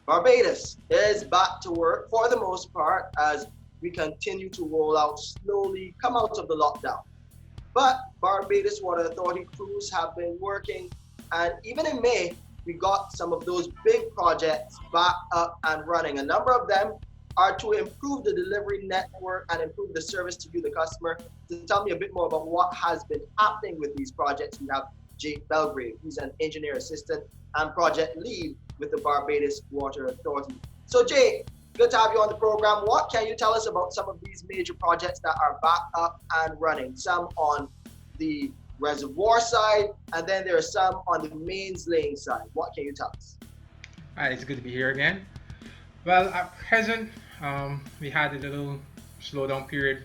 Barbados is back to work for the most part as we continue to roll out slowly, come out of the lockdown. But Barbados Water Authority crews have been working, and even in May, we got some of those big projects back up and running. A number of them are to improve the delivery network and improve the service to you, the customer. To tell me a bit more about what has been happening with these projects, we have Jake Belgrave, who's an engineer assistant and project lead with the Barbados Water Authority. So, Jake, good to have you on the program. What can you tell us about some of these major projects that are back up and running? Some on the reservoir side, and then there are some on the mains laying side. What can you tell us? Hi, it's good to be here again. Well, at present, we had a little slowdown period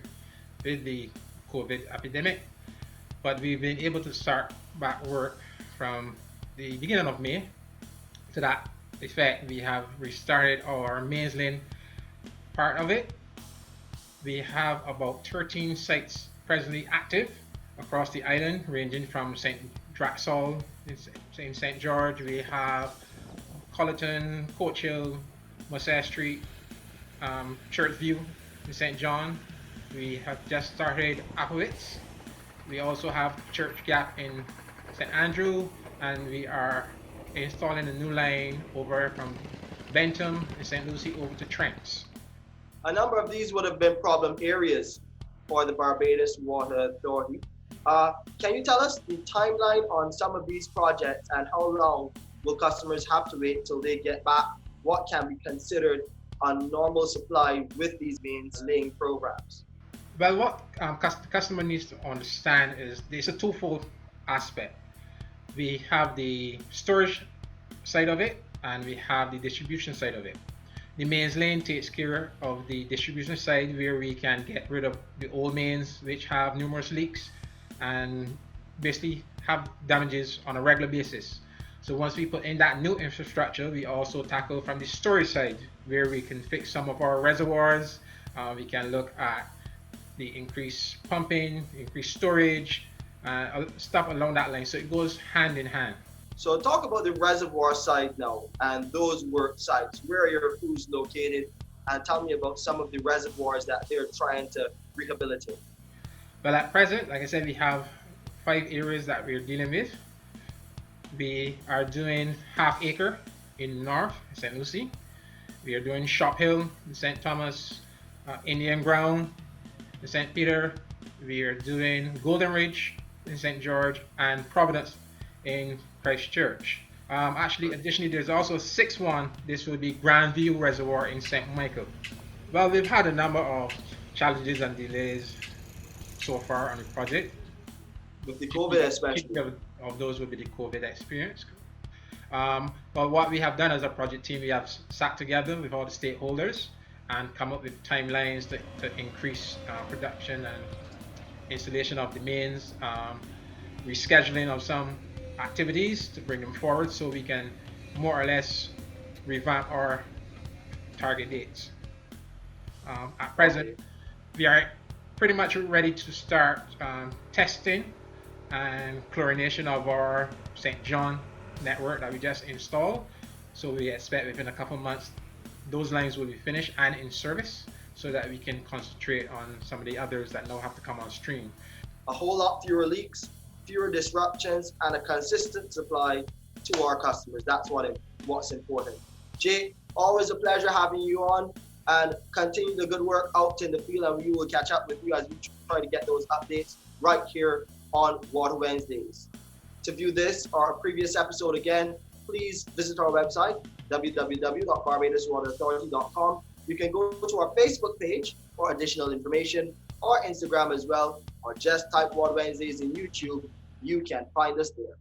with the COVID epidemic, but we've been able to start back work from the beginning of May. To that effect, we have restarted our mains lane part of it. We have about 13 sites presently active across the island, ranging from St. Draxall in St. George. We have Colleton, Coach Hill, Mosaic Street, Church View in St. John. We have just started Appowitz. We also have Church Gap in St. Andrew, and we are installing a new line over from Bentham and St. Lucie over to Trent. A number of these would have been problem areas for the Barbados Water Authority. Can you tell us the timeline on some of these projects and how long will customers have to wait till they get back what can be considered a normal supply with these mains laying programs? Well, what the customer needs to understand is there's a twofold aspect. We have the storage side of it, and we have the distribution side of it. The mains lane takes care of the distribution side, where we can get rid of the old mains which have numerous leaks and basically have damages on a regular basis. So once we put in that new infrastructure, we also tackle from the storage side, where we can fix some of our reservoirs. We can look at the increased pumping, increased storage, stuff along that line. So it goes hand in hand. So talk about the reservoir side now and those work sites. Where are your crews located? And tell me about some of the reservoirs that they're trying to rehabilitate. Well, at present, like I said, we have 5 areas that we're dealing with. We are doing Half Acre in North, St. Lucie. We are doing Shop Hill in St. Thomas, Indian Ground in St. Peter. We are doing Golden Ridge in St. George and Providence in Christchurch. Actually, additionally, there's also 6-1. This will be Grandview Reservoir in St. Michael. Well, we've had a number of challenges and delays so far on the project. With the COVID especially. Of those will be the COVID experience. But what we have done as a project team, we have sat together with all the stakeholders and come up with timelines to increase production and installation of the mains, rescheduling of some activities to bring them forward so we can more or less revamp our target dates. At present, we are pretty much ready to start testing and chlorination of our St. John network that we just installed. So we expect within a couple of months those lines will be finished and in service so that we can concentrate on some of the others that now have to come on stream. A whole lot fewer leaks, fewer disruptions, and a consistent supply to our customers. That's what's important. Jay, always a pleasure having you on, and continue the good work out in the field, and we will catch up with you as we try to get those updates right here on Water Wednesdays. To view this or a previous episode again, please visit our website, www.barbadoswaterauthority.com. You can go to our Facebook page for additional information, or Instagram as well, or just type Water Wednesdays in YouTube. You can find us there.